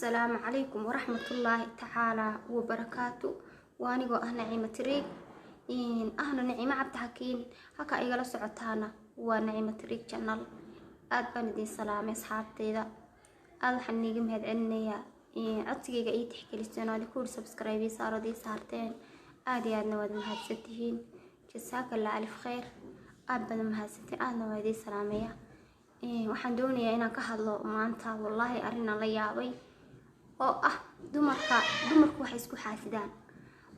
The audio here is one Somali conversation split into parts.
السلام عليكم ورحمة الله تعالى وبركاته. وانيقو أهنا نعيمة تريق أهنا نعيمة عبد حكيم هكا إيقالا سعوتانا ونعيمة تريق جنال آد باندين سلام أصحابتي ذا آد حنيقي مهد عنيا عدتيقا إي تحكي لسانا لكل سبسكرايبي سارو دي سارتين آد ياد نواد مهد ستهين جساك الله ألف خير آد بنا مهد ستين آد نوادي سلامية waxaan doonayaa inaan ka hadlo maanta wallahi arrin la yaabay oo ah dumarku waxay isku xaasidaan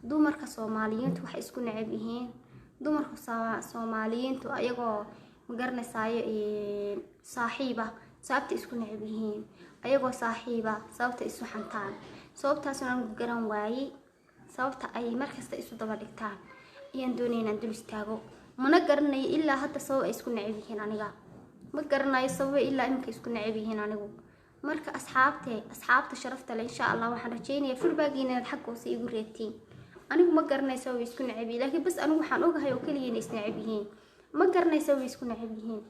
dumarka Soomaaliyeed waxay isku neceb yihiin dumarka Soomaaliyeed ayagoo magaranaysayo saaxiiba sababta isku neceb yihiin ayagoo saaxiiba sababta isu xantaan sababtaasna aan garan waayay sababta ay markasta isu daba dhigtaan ayaan doonayaa inaan dul istaago mana garanayo ilaa hadda sabab ay isku neceb yihiin aniga ما قرنا يسوي إلا إنك يسكن عبيه هنا نقول مرك أصحابته شرفت إن شاء الله وحنرجيني في الباقيين الحق وسيقول ريتين أنا ما قرنا يسوي يسكن عبيه لكن بس أنا وحنوجها وكلين يسكن عبيهين ما قرنا يسوي يسكن عبيهين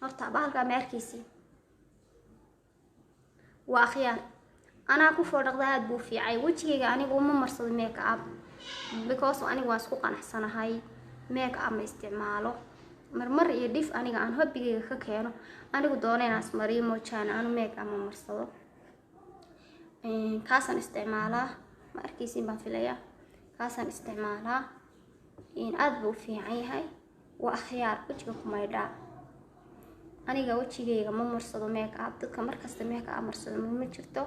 أرتع بحالك معركيسي وأخيار أنا أكون فرق ذات بوفي عي وجهي أنا قوم مرصد ميك أب because أنا واسقوق عن حسنا هاي ميك أب ما استعماله مرمر يديف أنا عن هبي كأنه أنا بدوني ناس مريم وشان أنا ميك أما مرصده كاسن استعماله ما أركيسين بفليا كاسن استعماله إن أذبوا في عيهاي وأخيار وجهكم ما يدع أنا جوتشي ما مرصده ميك أب تكمل كاست ميك أب مرصده من مشرته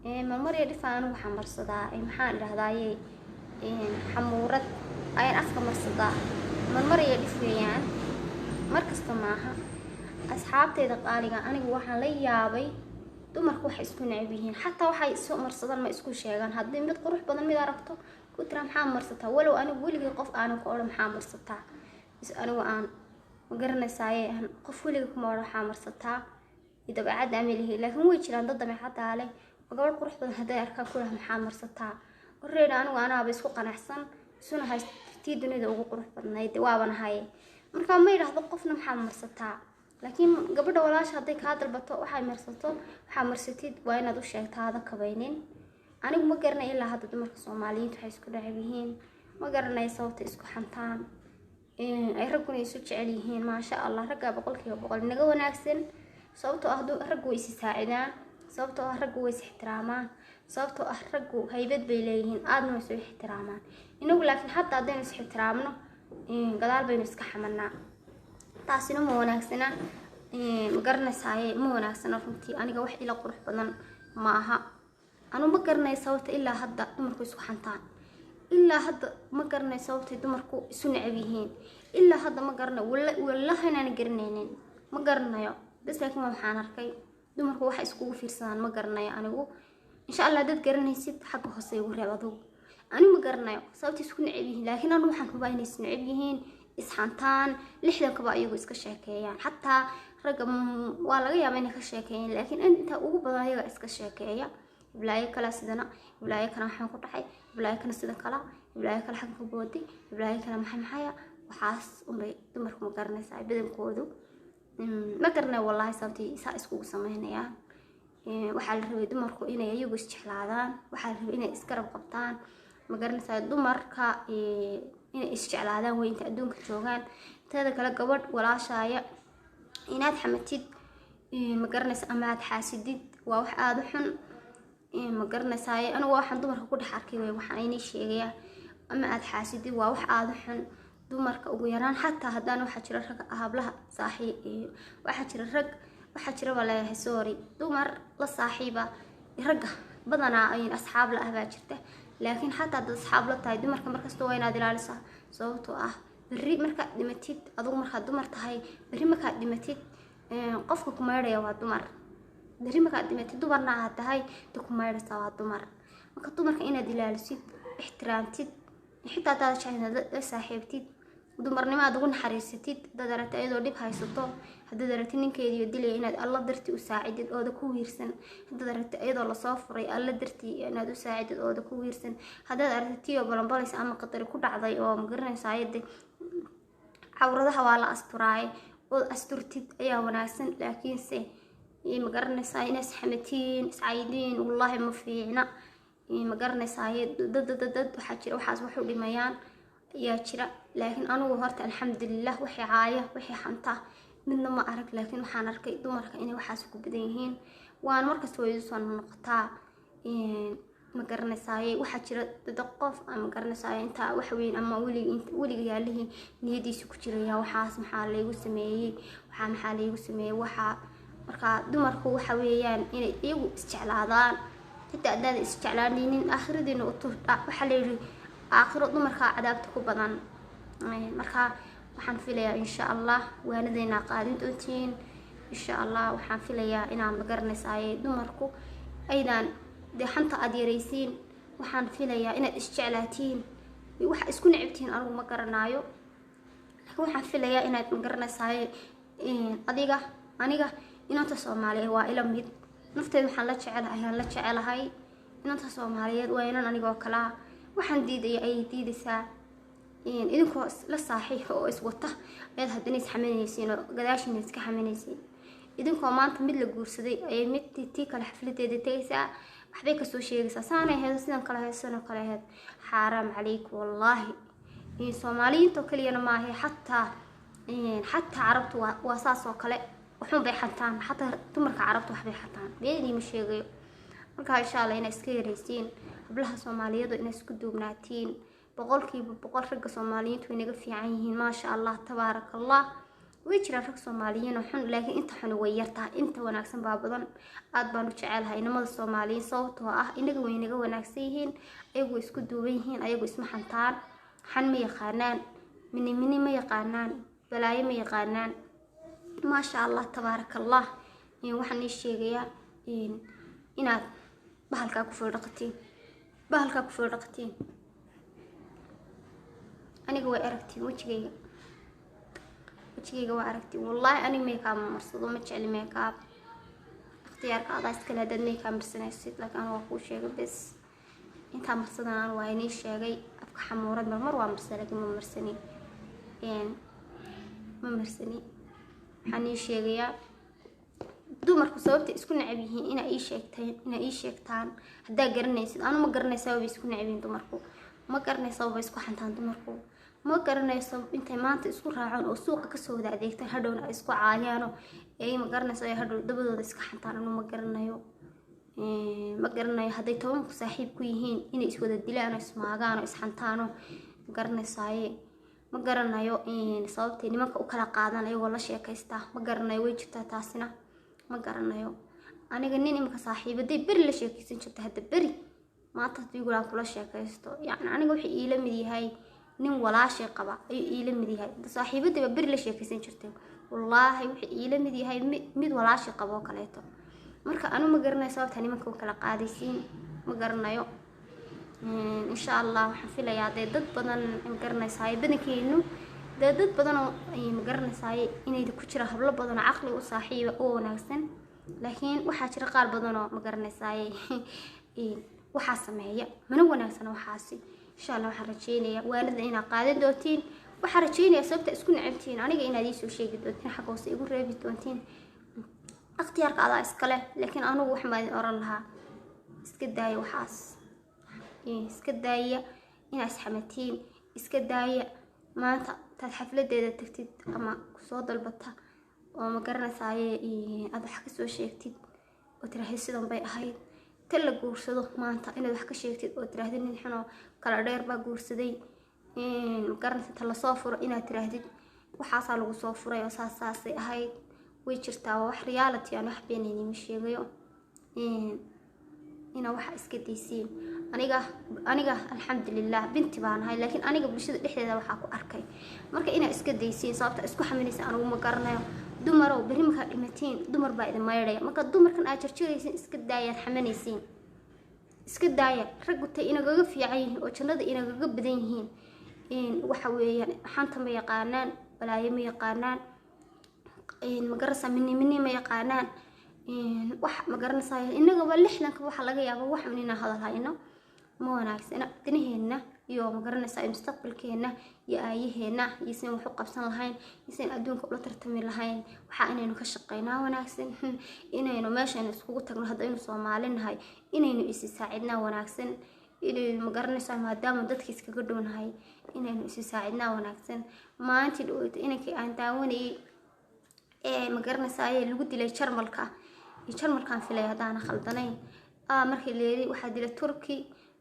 مرمر يديف أنا وحمرصده محل هذاي حمورت أين أفكر مرصده مرمر يديف ويان مركز معها أصحابتي دقالقة أنا وحنا ليابي دمرك وحي يسكن عبيهين حتى وحي يسوق مرصدان ما يسكن شيئا هادين ميد قروح بدن ميد عرفتو كنت راه محا مرصدها ولو أنا ولقي قف أنا كأولا محا مرصدها بس أنا وأنا وقرنا سايه قف ولقي كما محا مرصدها إذا بعد عمله لكن مو يجران ضد ما حتى عليه وقبل قروح بدن هدايا أركا كلها محا مرصدها وريد أنا وأنا بيسوق أنا أحسن سنة هاي تيدوني ذا وقروح بدن هاي دوابنا هاي marka ma yiraahdo qofna maxaa marsataa laakiin gabadha walaasha haday ka dalbato waxay marsato waxa marsatid waa inaad u sheegtaada kabaynin anigu ma garanay ilaa hadda dumarka Soomaaliyeed waxay isku dhacab yihiin ma garanay sababta isku xantaan ay raguna isu jecel yihiin ma sha Allah ragga boqolkiiba boqol naga wanaagsan sababtoo ah raggu way is saacidaan sababtoo ah raggu way is ixtiraamaan sababtoo ah raggu haybad bay leeyihiin aadna way soo ixtiraamaan inagu laakiin hatta hadaan is ixtiraamno قدال بين مسك حملنا تاسينو مو وناكسنا مقرنا ساي مو وناكسنا فهمتي أنا جوح إلى قروح بدن معها أنا مقرنا يسوت إلا هدا دمركو سبحانتان إلا هدا مقرنا يسوت دمركو سنع بيهين إلا هدا مقرنا ولا هنا نقرنين مقرنا يا بس لكن ما محانركي دمركو واحد يسكو في رسان مقرنا يا أنا إن شاء الله دد قرني ست حق خصي ورياضو أنا ما قرنايو صوتي سكون عبيه لكن أنا وحن كباين يسمع عبيهين إسحانتان لحدا كبايو إسك شاكيان حتى رقم ولا غيا مني كشاكيان لكن أنت وبضايا إسك شاكيا بلاي كلا سدنا بلاي كنا حن قطعي بلاي كنا سدنا كلا بلاي كلا حق بودي بلاي كلا محيا وحاس أمي دمركم قرني ساي بدم كودو ما قرنا والله صوتي سايسكو سمهنا يا waxaa la rabay dumarku inay iyagu isjeclaadaan waxaa la rabay inay iskarab qabtaan ma garanaysaa dumarka inay isjeclaadaan way inta adduunka joogaan teeda kale gabadh walaashaya inaad xamatid ma garanaysaa ama aad xaasidid waa wax aad u xun ma garanaysaa anigu waxaan dumarka ku dhex arkay way waxaan inay sheegaya ama aad xaasidid waa wax aad u xun dumarka ugu yaraan xataa haddana waxaa jira rag hablaha saaxiib waxaa jira rag waxaa jira walaalahay sorry dumar la saaxiiba ragga badana ay asxaab la ahbaa jirta laakiin xataa dad asxaab la tahay dumarka markasta waa inaad ilaalisaa sababtoo ah bari marka dhimatid adigu marka dumar tahay bari marka dhimatid qofka ku meereeyo waa dumar bari marka dhimatid dumarna aad tahay ku meeraysa waa dumar marka dumarka inaad ilaalisid ixtiraamtid xitaa taad jecel saaxiibtid dumarnimo aad ugu naxariisatid dad aragtay iyadoo dib haysato hadii aragtay ninkeediyo dilay inaad alla darti u saacidid oo ku wiirsan hadii aragtay iyadoo la soo furay alla darti inaad u saacidid oo ku wiirsan hadii aragtay oo balanbalis ama qadar ku dhacday oo ma garanaysaa ayade cawradaha waa la asturaay oo asturtid ayaa wanaagsan laakiin se ما قرنساي ناس حمتين سعيدين والله ما فينا ما قرنساي دد وحاجر وحاس وحو دميان يا جرا لكن أنا وهرت الحمد لله وحي عاية وحي حنطة من ما أرك لكن وحان أركي دمرك إني وحاسك بديهين وأنا مركز ويزون نقطع ما قرنساي وحاجر دقف ما قرنساي أنت وحوين أما ولي يالله نيدي سكتيريا وحاس محالي وسمي وحا محالي وسمي وحا marka dumarku waxa weeyaan inay iyagu isjeclaadaan xitaa haddaad isjeclaaninin aakhiradiina u tuurta waxa la yiri aakhiro dumarka cadaabta ku badan marka waxaan filayaa insha Allah waanadayna qaadin doontiin insha Allah waxaan filayaa inaan ma garanaysaay dumarku aydan deexanta aad yareysiin waxaan filayaa inaad isjeclaatiin waxa isku nacibtiin anigu ma garanaayo waxaan filayaa inaad ma garanaysaay aniga inanta Soomaaliyeed waa ila mid nafteedu waxaan la jecelahay inanta Soomaaliyeed waa inaan aniga oo kala waxaan diiday ay diidaysaa idinkoo la saaxiix oo iswata ayad hadana isxamanaysiin oo gadaashin iska xamanaysiin idinkoo maanta mid la guursaday ay mid tii kala xafladeeda tagaysaa waxbay ka soo sheegaysaa saanay heedo sidan kala heesano kala heed xaraam calayku wallahi Soomaaliyiinta kaliyana ma ahay حتى عربت واساس وكله وحن بيحطان حتى تمرك عربت وح بيحطان بيدي مش يجي مركها إن شاء الله إناس كيريسين قبلها صوماليات وإناس كدو بناتين بقول رجع صوماليين توينيق في عينهم ما شاء الله تبارك الله ويجرى رجع صوماليين وحن لكن أنت حن ويرتها أنت وناكسن بابضن أدبان وشعلها إنما الصوماليين صوتها إنك وينيق وناكسيهن أيقو يسكدو بيهن أيقو اسمه حنطان حن ميقانان مني ما يقانان بلاي ما يقانان ما شاء الله تبارك الله waxaan ii sheegayaa inaad bahalka ku firdhaqtiin aniga way aragtiin wajigayga waa aragtiin wallahi ani makeup marsado ma jecli makeup ikhtiyaarka aad iskala dad makeup marsanaysid laakiin waa ku sheegay bas inta marsadaan waa inii sheegay afka xamuurad mar waa marsan laakiin ma marsani waxaan ii sheegayaa dumarku sababta isku nacab yihiin ina ii sheegtaan hadaa garanaysid anu ma garanaysaa way isku nacabin dumarku ma garanaysaa way isku xantaan dumarku ma garanaysaa intay maanta isku raacaan oo suuqa ka soo wada adeegtaan hadhowna ay isku caayaano ee ma garanaysaa ay hadhow dabadooda iska xantaan anu ma garanayo haday tobanku saaxiib ku yihiin inay iswada dilaan oo ismaagaan oo isxantaano ma garanaysaa ma garanayo sababtay nimanka u kala qaadan ayagoo la sheekaysta ma garanayo way jirtaa taasina ma garanayo aniga nin imka saaxiibaday bari la sheekaysan jirta hadda bari maanta diigulaan kula sheekaysto yani aniga wixii iila mid yahay nin walaashay qaba ayuu iila mid yahay saaxiibaday bari la sheekaysan jirtay wallahi wixii iila mid yahay mid walaashay qabo kaleeto marka anu ma garanayo sababta nimanka u kala qaadaysiin ma garanayo إن شاء الله وحفلة يا دad badan garanaysaa badankeenu dad badan oo ay magaranaysaa inay ku jira hablo badan aqli u saaxiiba oo wanaagsan laakiin waxa jira qaar badan oo magaranaysaa waxa sameeya mana wanaagsan waxaasi insha Allah waxaan rajeynayaa waalida inaa qaadan doontiin waxaan rajeynayaa sababta isku nacabtiin aniga inaad ii soo sheegi doontiin xaq hoose igu reebi doontiin ikhtiyaarka adaa iskale laakiin anigu wax ma oran lahaa iska daay waxaas iska daaya inaad isxamatiin iska daaya maanta taad xafladeeda tagtid ama ku soo dalbata oo ma garanaysaa aad wax ka soo sheegtid oo tiraahdo sidan bay ahayd tan la guursado maanta inaad wax ka sheegtid oo tiraahdo nin xun oo kala dheer baa guursaday ma garanaysaa tan la soo furo inaad tirahdid waxaasaa lagu soo furay oo saasay ahayd way jirtaa wax reality aan wax beenayni ma sheegayo ina waxa iska daysiin aniga alxamdulillah binti baan ahay laakiin aniga bulshada dhexdeeda waxa ku arkay marka ina iska daysiin sababta isku xaminaysa anigu ma garanayo dumaro bari marka dhimatiin dumar baa idin maydhay marka dumarkan aad jarjaraysiin iska daayad xamanaysiin iska daaya raggu tay inaga fiican yihiin oo jannada inaga badan yihiin waxa weeyaan xanta ma yaqaanaan balaayo ma yaqaanaan ma garasa minni ma yaqaanaan wax ma garanaysaa inaga ba lixdanka waxa laga yaabo wax inina hadal hayno ما وناكسنا دنيهنا iyo ma garanaysaa mustaqbalkeena iyo aayaheena iyo sideen wax u qabsan lahayn iyo sideen adduunka ula tartami lahayn waxa inaynu ka shaqeynaa wanaagsan inaynu meeshaan iskugu tagno haddaynu Soomaali nahay inaynu isi saacidnaa wanaagsan inaynu ma garanaysaa maadaama dadka iskaga dhownahay inaynu isi saacidnaa wanaagsan maanta dhaweyta inankii aan daawanayay ma garanaysaa ay lagu dilay Jarmalkaan filay hadaan khaldanayn markii leeyahay waxa dilay Turki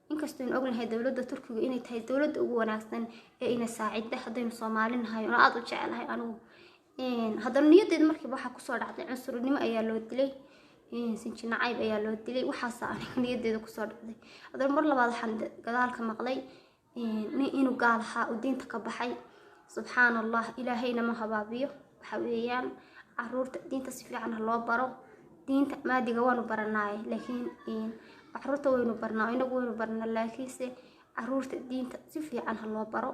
inkastoo aan ognahay dawladda Turkiga inay tahay dawladda ugu wanaagsan ee ina saacidda hadaynu Soomaali nahay oo aad u jecelahay anigu haddana niyadeeda markii waxa ku soo dhacday cunsurnimo ayaa loo dilay sinji nacayb ayaa loo dilay waxaas aniga niyadeeda ku soo dhacday haddana mar labaad waxaan gadaalka maqlay inuu gaalaha u diinta ka baxay subxaanallah ilaahayna ma habaabiyo waxa weeyaan caruurta diinta si fiican loo baro diinta maadiga waanu baranaay laakiin caruurta waynu barnaa inagu waynu barnaa laakiinse caruurta diinta si fiican loo baro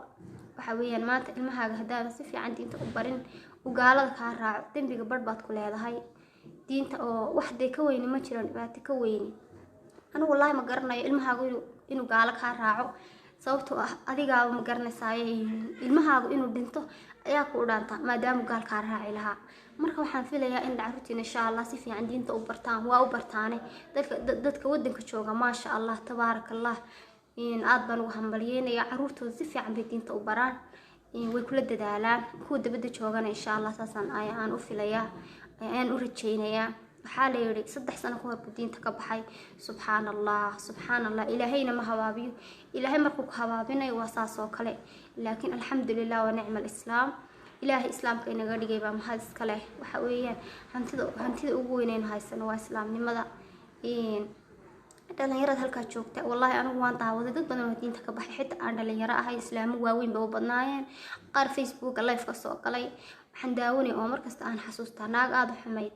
waxa weeyaan maanta ilmahaaga hadaan si fiican diinta u barin ugaalada ka raaco dambiga badbaad ku leedahay diinta oo wax day ka weyn ma jiraan dhibaato ka weyn anigu wallahi ma garanayo ilmahaagu inuu gaalo ka raaco sababtoo ah adiga ma garanaysaa ilmahaagu inuu dhinto ayaa ku dhaanta maadaama gaal ka raaci lahaa marka waxaan filayaa in caruurtiina insha Allah si fiican diinta u bartaan waa u bartaane dadka wadanka jooga ma sha Allah tabarakallah aad baan ugu hambalyeynaya caruurtooda si fiican bay diinta u baraan way kula dadaalaan kuwa dabada joogana insha Allah saasan ayaan u filayaa ayaan u rajeynayaa waxaa la yiri 3 sano ka hor diinta ka baxay subxaanallah ilaahayna ma habaabiyo ilaahay markuu ka habaabinayo waa saas oo kale laakiin alxamdulillah wa ni'mal islaam ilaahay islaamka inaga dhigay baa mahad iska leh waxa weeyaan hantida ugu weyn haysan waa islaamnimada dhalinyarada halka joogta wallahi anigu waan daawaday dad badan oo diinta ka baxay xitaa aan dhalinyaro ahay islaamu waaweyn baa u badnaayeen qaar Facebook live ka soo galay waxaan daawanay oo markasta aan xasuustaa naag aad u xumayd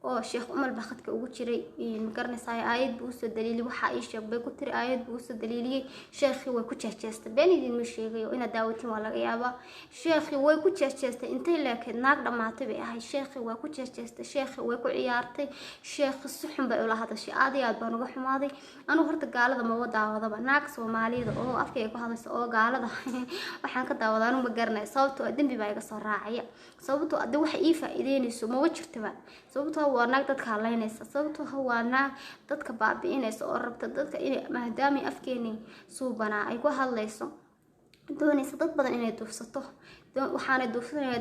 oo sheekh Umar Bakhadka ugu jiray ma garanaysaa aayad buu soo daliilay waxa ay sheegay ku tiri aayad buu soo daliiliyay sheekhi way ku jeexjeestay beenidin ma sheegayo ina daawatin waa laga yaabaa sheekhi way ku jeexjeestay intay laakiin naag dhamaatay bay ahay sheekhi waa ku jeexjeestay sheekhi way ku ciyaartay sheekhi si xun bay ula hadashay aad baan uga xumaaday anu horta gaalada ma wadaawada naag Soomaalida oo afkay ku hadlayso oo gaalada waxaan ka daawadaa anu ma garanay sababtoo dambi baa iga soo raacaya sababtoo aad wax ii faa'iideynayso ma wajirtaba sababtoo waa naag dadka haleynaysa sababtoo waa naag dadka baabi'inaysa oo rabta dadka inay maadaama afkeeni suubana ay ku hadlayso doonaysa dad badan inay duufsato waxaana duufsanaya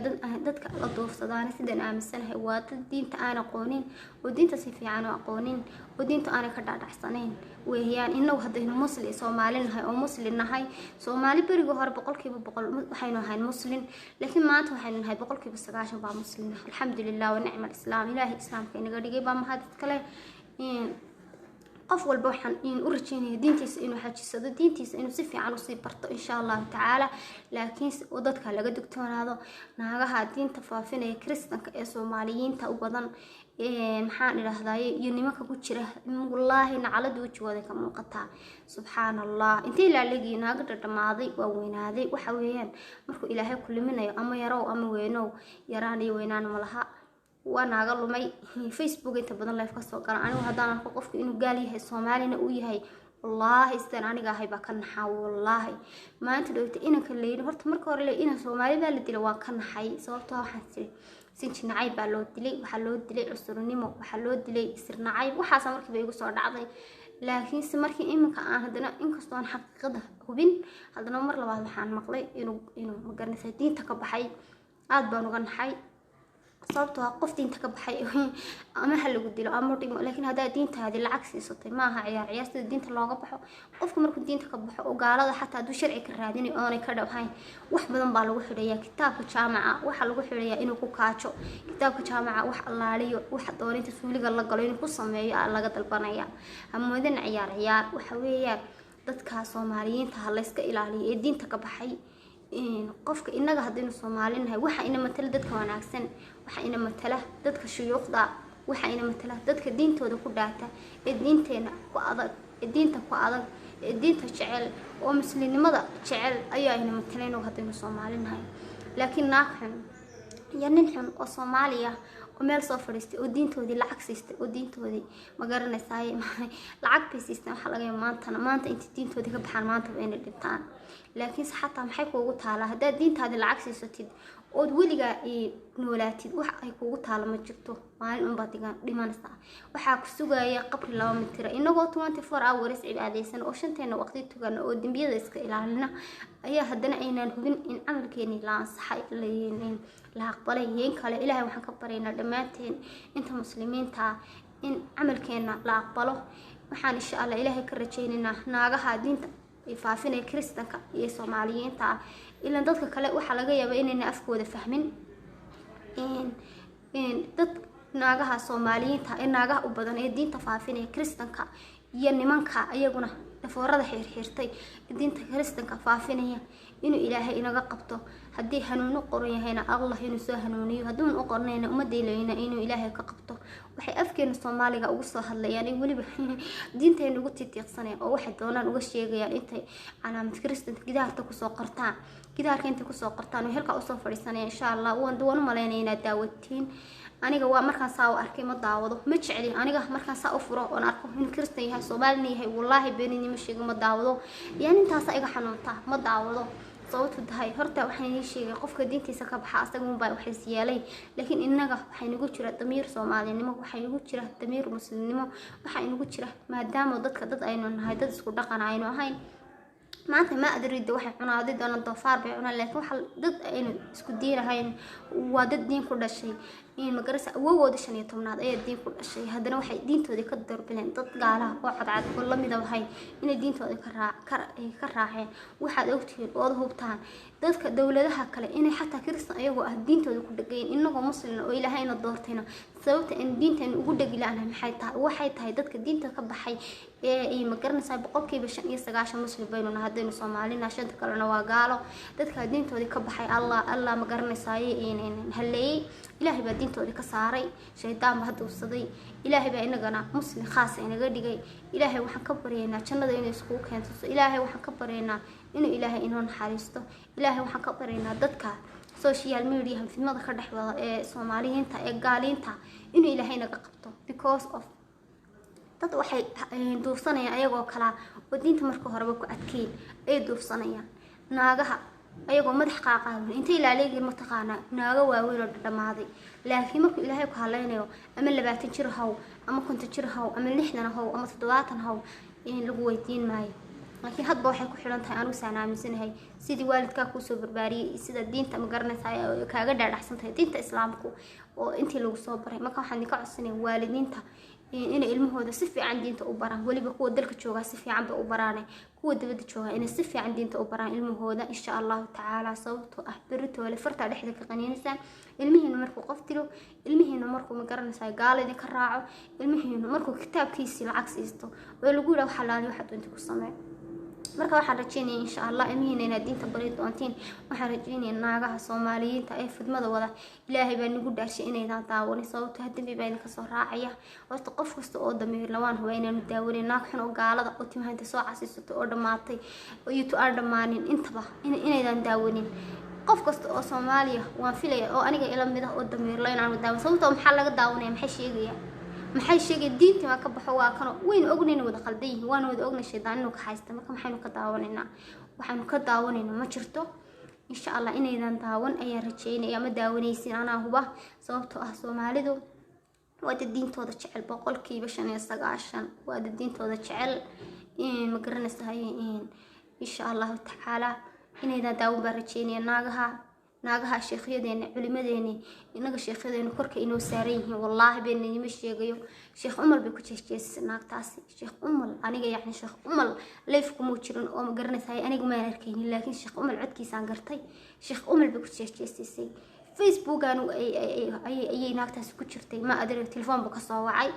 dadka la duufsadaan sidaan aaminsanahay waa dad diinta aan aqoonin oo diinta si fiican u aqoonin oo diinta aan ka dhaadhacsanayn weeyaan inagu hadaynu muslim Soomaali nahay oo muslim nahay Soomaali bariga hore 100% waxaynu ahayn muslim laakiin maanta waxaynu nahay 100% baa muslim alxamdulillah wa ni'mal islaam ilaahi islaamka inaga dhigay baa mahad kale qof walba waxaan u rajeynayaa diintiisa inuu xajisado diintiisa inuu si fiican u sii barto insha Allah taala laakiin dadka laga dugtoonaado naagaha diinta faafinaya kristanka ee Soomaaliyiinta u badan maxaan ilaahdaaye iyo nimanka ku jira wallahi nacaladu wajigooda ka muuqata subxaanallah intii la leeyahay naaga dhamaaday waa weynaaday waxa weeyaan markuu ilaahay ku liminayo ama yarow ama weynow yaraan iyo weynaan ma laha وانا قالوا ماي فيسبوك انت بدن لايف كسو قال انا هدان اكو قفك انو قال يحيى سومالينا او يحيى والله استان انيغا هاي با كنحا والله ما انت دويت انك ليين horta marka hore leey in Soomaalida la dilo waa kan xay sababtoo waxaan sii sinji nacayb baa loo dilay waxa loo dilay cusurnimo waxa loo dilay isir nacayb waxaas markii bay igu soo dhacday laakiin si markii iminka aan hadana inkastoo aan xaqiiqada hubin hadana mar labaad waxaan maqlay inuu ma garanaysaa diinta ka baxay aad baan uga naxay sababtoo qof diinta ka baxay ama hal lagu dilo ama dhimo laakiin hadaa diintaadi lacag siisatay maaha ciyaarta diinta looga baxo qofka markuu diinta ka baxo oo gaalada xataa du sharci ka raadinay oo ay ka dhawayn wax badan baa lagu xidhayaa kitaabka jaamaca waxa lagu xidhayaa inuu ku kaajo kitaabka jaamaca wax allaaliyo wax doorinta suuliga la galo inuu ku sameeyo laga dalbanaya hamoodin ciyaar waxa weeyaan dadka Soomaaliyiinta la iska ilaaliyo ee diinta ka baxay qofka inaga hadaynu Soomaali nahay waxa ina matala dadka wanaagsan waxa ina matala dadka shuyuuqda waxa ina matala dadka diintooda ku dhaata ee diinteena ku adag ee diinta ku adag ee diinta jecel oo muslimnimada jecel ayaa ina matalayno hadaynu Soomaali nahay laakiin naaxan nin xun oo Soomaaliya وميل صفر است ودينتودي العكس است ودينتودي ما قرنا ساي العكس است waxa laga yaabaa maanta inta diintooda ka baxaan maanta way inay dhintaan laakiin xataa maxay kuugu taala hadaa diintaada lacag siisatid oo weliga noolaatid wax ay kuugu taala ma jirto maalin un baad dhimanaysaa waxa ku sugaya qabri 2 mitir inagoo 24 hours cibaadeysan oo shanteena waqti tugan oo dambiyada iska ilaalina ayaa haddana aynaan hubin in amalkeeni la ansaxay leeyeen la aqbalay yeen kale ilaahay waxaan ka bareynaa dhamaanteen inta muslimiinta in amalkeena la aqbalo waxaan insha Allah ilaahay ka rajaynaynaa naagaha diinta faafinay kristanka iyo Soomaaliyiinta ila dadka kale waxa laga yaabaa inay afkooda fahmin in dad naagaha Soomaaliyiinta ee naagaha u badan ee diinta faafinay kristanka iyo nimanka ayaguna foorada xirxirtay diinta kristanka faafinaya inuu ilaahay inaga qabto hadii hanuun qoran yahayna Allah inuu soo hanuuniyo haduu u qornayna umadeelayna inuu ilaahay ka qabto waxay afkeena Soomaaliga ugu soo hadlayaan in waliba diinteena ugu tiiqsanay oo waxay doonaan uga sheegayaan intay calaamad kristanka gidaarta ku soo qortaan gidaarka inta ku soo qortaan halka u soo fadhiisanay insha Allah waan doon maleynayna daawatiin aniga waa markaan saa u arkay ma daawado ma jeceli aniga markaan saa u furo oo arko in kristan yahay Soomaali yahay wallahi beenini ma sheego ma daawado yani intaas iga xanuunta ma daawado sababtu tahay horta waxaan sheegay qofka diintiisa ka baxa asaga ma baa waxay siyaalay laakiin inaga waxay nagu jira damiir Soomaalinimo waxay nagu jira damiir muslimnimo waxay nagu jira maadaama dadka dad aynu nahay dad isku dhaqan aynu ahayn maanta ma adriid waxay cunaadid doona doofaar bay cunaan laakiin waxa dad aynu isku diirahayn waa dad diin ku dhashay in magarasa awowooda 15aad ay diin ku dhashay haddana waxay diintooda ka darbileen dad gaalaha oo cadcad oo la mid ah inay diintooda ka raaceen waxaad ogtiin oo hubtaan dadka dawladaha kale inay xataa kristan ayagoo ah diintooda ku dhageen inagoo muslim oo ilaahayna doortayna sababta in diintan ugu dhagilaan waxay tahay dadka diinta ka baxay ee magaranaysa boqolkiiba 95 muslim baynu nahay Soomaalina shanta kalena waa gaalo dadka diintooda ka baxay Allah magaranaysa in halay ilaahay baa diintooda ka saaray shaydaan baa hadawsaday ilaahay baa inagana muslim khaas inaga dhigay ilaahay waxaan ka baryaynaa jannada inuu isku keento ilaahay waxaan ka baryaynaa inuu ilaahay inoo naxariisto ilaahay waxaan ka baryaynaa dadka social media fidmada ka dhaxwada ee Soomaaliyiinta ee gaaliinta inuu ilaahay naga qabto because of dad waxay duufsanayaan ayagoo kala oo diinta marka horeba ku adkeyn ay duufsanayaan naagaha ayagoo madax qaaqaadan intay ilaaleeyeen ma taqaana naaga waaweyn oo dhamaaday laakiin markuu ilaahay ku halaynayo ama 20 jir haw ama 50 jir haw ama 60 haw ama 70 haw in lagu weydiin maayo laakiin hadba waxay ku xiran tahay anigu saanaamisanahay sidii waalidka ku soo barbaariyay sida diinta ma garanaysaa kaaga dhaadhaxsantahay diinta islaamku oo intii lagu soo baray marka waxaan ka codsanayaa waalidiinta in ilmahooda si fiican diinta u baraan waliba kuwa dalka jooga si fiican bay u baraan kuwa dibadda jooga in si fiican diinta u baraan ilmahooda insha Allah ta'ala sababtoo ah beritoole farta dhexda ka qaniinaysa ilmihiina markuu qoftiro ilmihiina markuu ma garanaysaa gaalada ka raaco ilmihiina markuu kitaabkiisa lacag siisto oo lagu yiraahdo xalaal waxa inta ku sameey marka waxaan rajaynayaa insha Allah ilmihiina inaad diinta bari doontiin waxaan rajaynayaa naagaha Soomaaliyiinta ee fidmada wada ilaahay baa nagu dhaarshay inay daawan sababtoo ah dambi baa idinka soo raacaya horta qof kasta oo damiir lawaan waa inaan daawanay naag xun oo gaalada oo timaanta soo casiisato oo dhamaatay oo YouTube aan dhamaanin intaba inaydan daawanin qof kasta oo Soomaaliya waan filayaa oo aniga ila mid ah oo damiir la inaan daawan sababtoo maxaa laga daawanaya maxay sheegay diinta ma ka baxo waa kan weyn ognayn wada qalday waan wada ognay shaydaan inuu ka haysto marka maxaynu ka daawanaynaa waxaanu ka daawanaynaa ma jirto insha Allah inaydan daawan ayaa rajaynaya ma daawanaysin ana huba sababtoo ah Soomaalidu waa diintooda jecel boqolkiiba 95 waa diintooda jecel in ma garanaysaa insha Allah ta'ala inaydan daawan baa rajaynaya naagaha sheekhadeena culimadeena inaga sheekhadeena korka inoo saaran yihiin wallahi beenini ma sheegayo sheekh Umal bay ku jeesjeesay naagtaasi sheekh Umal aniga yaani sheekh Umal leefku mu jirin oo ma garanaysaa aniga ma arkayni laakiin sheekh Umal codkiisa aan gartay sheekh Umal bay ku jeesjeesay Facebook aanu ay naagtaasi ku jirtay ma adreeg telefoon buu ka soo wacay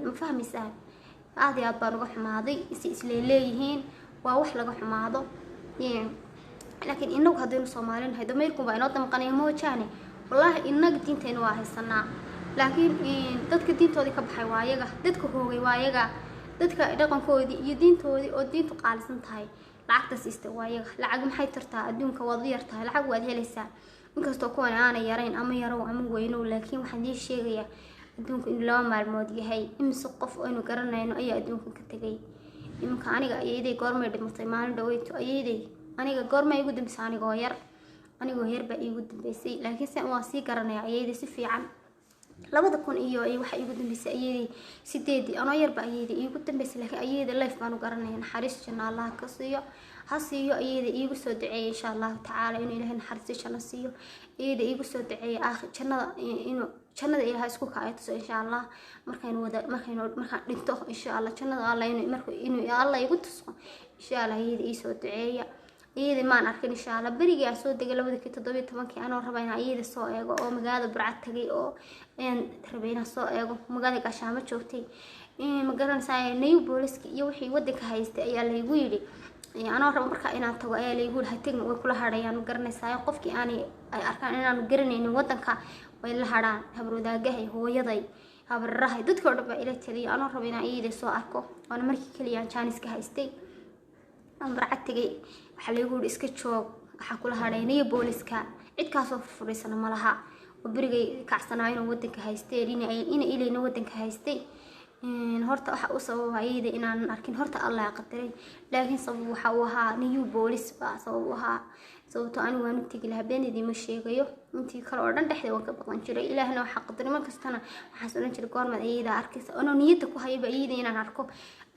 ma fahmaysaa aad baan uga xumaaday isleeyihiin waa wax laga xumaado لكن إنه هذين الصوماليين هيدا ما يكون بينات مقنعة موجانة والله إنك دينتين واحد سنة لكن دتك دين تودي كبحي وايجا دتك هو وايجا دتك رقم كودي يدين تودي ودين تقال سنتهاي لعقد سيست وايجا لعق محي ترتا أدون كوضيرتها لعق وادها لسه inkastoo kuwan aanay yarayn ama yarow ama weynow laakiin waxaan ii sheegayaa adduunku in laba maalmood yahay imise qof aynu garanayno ayaa adduunka ka tegay iminka aniga ayeeday goormay dhimatay maalin dhaweyto ayeeday aniga goormay igu dambeysay anigoo yar baa iigu dambeysay laakiin se waan sii garanayaa ayeeday si fiican 2000 iyo waxa iigu dambeysay ayeeday 8 anoo yar baa ayeeday iigu dambeysay laakiin ayeeday life baan u garanayaa naxariis janna Allah ka siiyo ha siiyo ayeeday iigu soo duceeyay insha Allah tacaala inuu Ilaahay naxariis janna siiyo ayeeday iigu soo duceeyay aakhir jannada Ilaahay isku kaayto insha Allah markaan dhinto insha Allah jannada Allah inuu Allah igu tuso insha Allah ayeeday ii soo duceeya ayeeday maan arkin insha Allah bariga aan soo degay 2017 anoo rabaa inaan ayeeday soo eego oo magaalada Burcad tagay oo aan rabay inaan soo eego magaalada Gaashaamo joogtay ma garanaysaa new booliska iyo wixii wadanka haystay ayaa la igu yiri anoo rabo markaa inaan tago ayaa la igu hatay way kula hadhayaan ma garanaysaa qofkii ay arkaan inaan garanaynin wadanka way la hadhaan habroodagahay hooyaday habrarahay dadka oo dhan baa ila taliya anoo rabo inaan ayeeday soo arko oo markii kaliya aan Janiska haystay aan Burcad tagay waxa la igu iska joog waxa kula hadhaynay booliska cid ka soo furfuraysan ma laha oo berigay kacsanaa inuu wadanka haystay ilayna wadanka haystay horta waxa uu sabab ayeeday inaan arkin horta Allah qadaray laakiin sabab waxa uu ahaa new police baa sabab ahaa sababtoo aan waan tagi lahaa beenidii ma sheegayo intii kale oo dhan dhexda waan ka baqan jiray ilaahna waxa qadaray markastana waxa soo jiray goorma ayeeday arkaysa oo niyada ku hayba ayeeday inaan arko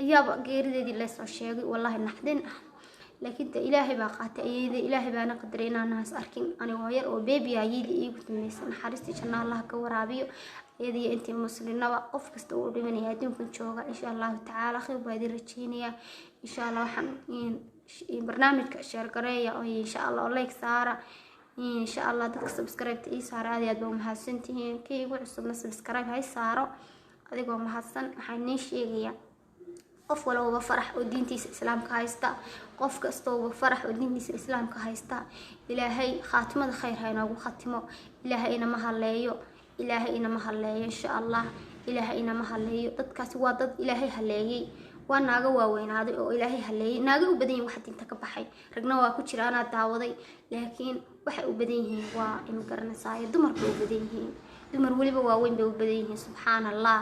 ayaaba geerideedii la soo sheegay wallahi naxdin laakiin ilaahay baa qaatay ayeeday ilaahay baana qadaray inaan naas arkin anigoo yar oo baby ayeeday iigu dambeysay naxariista janna Allah ka waraabiyo ayeeday intii muslimnaba qof kasta oo dhimanaya adduunkan jooga insha Allah tacaala khayr baa idin rajeynaya insha Allah waxaan barnaamijka share gareeya oo insha Allah like saara insha Allah dadka subscribe ii saara aad baa mahadsantihiin kii ugu cusubna subscribe hay saaro adigoo mahadsan waxaan nii sheegayaa qof walba farax oo diintiisa islaamka haysta qof kasta oo farax oo diintiisa islaamka haysta ilaahay khaatimada khayr ha inoogu khatimo ilaahay ina ma haleeyo insha Allah ilaahay ina ma haleeyo dadkaasi waa dad ilaahay haleeyay waa naaga waaweynaaday oo ilaahay haleeyay naaga u badan yihiin wax diinta ka baxay ragna waa ku jira ana daawaday laakiin waxa u badan yihiin waa in garanaysaa dumar bay u badan yihiin dumar waliba waa weyn bay u badan yihiin subhanallah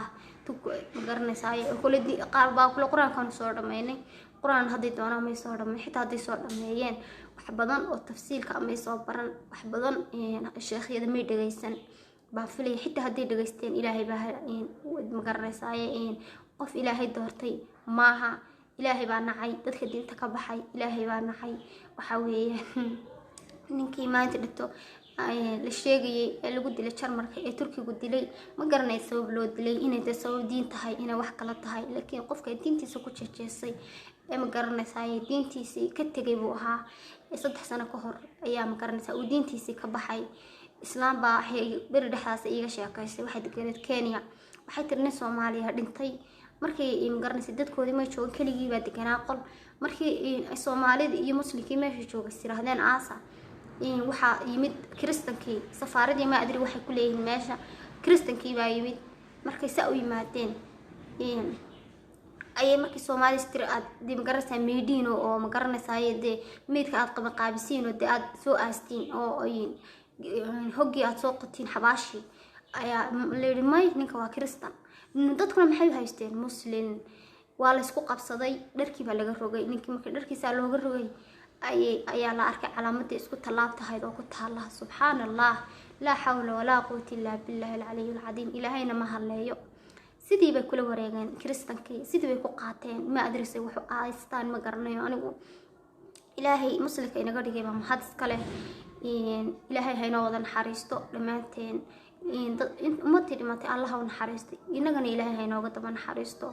ma garanaysaa kuladii qaar baa kula quraankan soo dhameynay quraan hadii doona ma soo dhameey xitaa hadii soo dhameeyeen wax badan oo tafsiilka ama soo baran wax badan sheekhyada may dhageysan baa filay xitaa hadii dhageysteen ilaahay baa ma garanaysaa qof ilaahay doortay maaha ilaahay baa nacay dadka diinta ka baxay ilaahay baa nacay waxa weeyaan ninkii maanta dhigto la sheegay lagu dilay Jarmalka ee Turkiga dilay ma garanay sabab loo dilay inay sabab diin tahay inay wax kala tahay laakiin qofka diintiisa ku jeexjeesay ma garanaysaa diintiisa ka tagay buu ahaa 3 sano ka hor ayaa ma garanaysaa uu diintiisa ka baxay islaam baa bari dhaxaas iiga sheekaysay waxa deganeed Kenya waxay tirnay Soomaaliya dhintay markii ma garanaysaa dadkoodii ma joogan kaligii baa deganaa qol markii Soomaalida iyo muslimkii meesha joogay siraahdeen aasa waxa yimid kristankii safaaradii ma adri waxay ku leeyihiin meesha kristankii baa yimid markay saa u yimaadeen ayay markii Soomaaliya tiri aad dib garanaysaa meediino oo ma garanaysaa meedka aad qaabisiin oo aad soo aastin oo hoggi aad soo qotiin xabaashi ayaa leeyahay may ninka waa kristan dadkuna maxay haysteen muslim waa la isku qabsaday dharkii baa laga rogay ninkii markii dharkiisa looga rogay ayaa la arkay calaamadii isku talaabtahay oo ku taala subhanallah la hawla wala quwwata illa billahi al-aliyyil azim ilaahayna ma haleeyo sidii bay kula wareegeen kristankii sidii bay ku qaateen ma adrisay wuxuu aastaan ma garanayo anigu ilaahay muslimka inaga dhigay ma had iskale ilaahay hayna wada naxariisto dhamaanteen ummadii dhimatay Allah ha naxariisto inagana ilaahay hayna uga daba naxariisto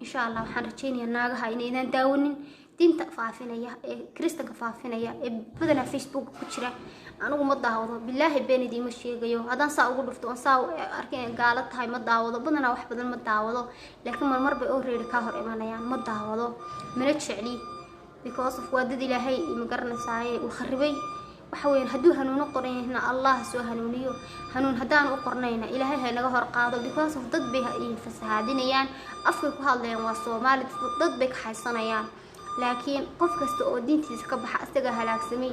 insha Allah waxaan rajeynayaa naagaha inaydan daawanin dinta faafinaya ee kristanka faafinaya ee badana Facebook ku jira anigu ma daawado billahi beenidii ma sheegayo hadan saa ugu dhufto aan saa arkay gaala tahay ma daawado badana wax badan ma daawado laakiin mar bay oo reeri ka hor imanayaan ma daawado mana jecli because of wadada ilaahay ma garanaysaa uu kharibay waxa weyn haduu hanuuno qorayna Allah soo hanuuniyo hanuun hadaan u qornayna ilaahay hay naga hor qaado because of dad bay fasahaadinayaan afka ku hadlayaan waa Soomaali dad bay ka haysanayaan laakiin qof kasta oo diintiisa ka baxa asaga halaagsamay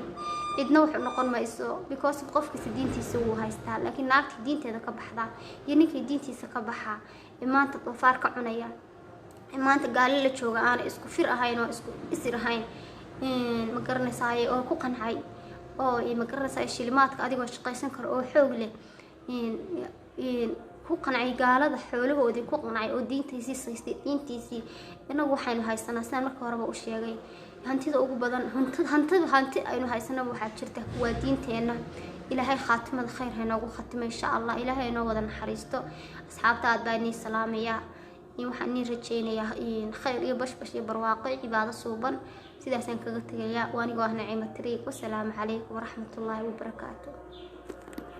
cidna wuxuu noqon mayso because qof kasta diintiisa wuu haystaa laakiin naagta diinteeda ka baxda iyo ninkii diintiisa ka baxa maanta doofaar ka cunaya maanta gaali la jooga aan isku fir ahayn oo isku isir ahayn ma garanaysaa oo ku qancay oo ma garanaysaa shilimaadka adigoo shaqaysan karo oo xoog leh ku qancay gaalada xoolahoodii ku qancay oo diintiisii saystay diintiisii inagu waxaynu haysanaa sidaan marka horeba u sheegay hantida ugu badan hanti aynu haysanaba waxaa jirta waa diinteena ilaahay khaatimada khayr ha inoogu khatimo insha allah ilaahay inoo wada naxariisto asxaabta aad baa inii salaamaya waxaan inii rajeynayaa khayr iyo bashbash iyo barwaaqo cibaado suuban sidaasaan kaga tegayaa waanigoo ah Naciima Tariiq. Wassalaamu calaykum waraxmatullaahi wabarakaatuh.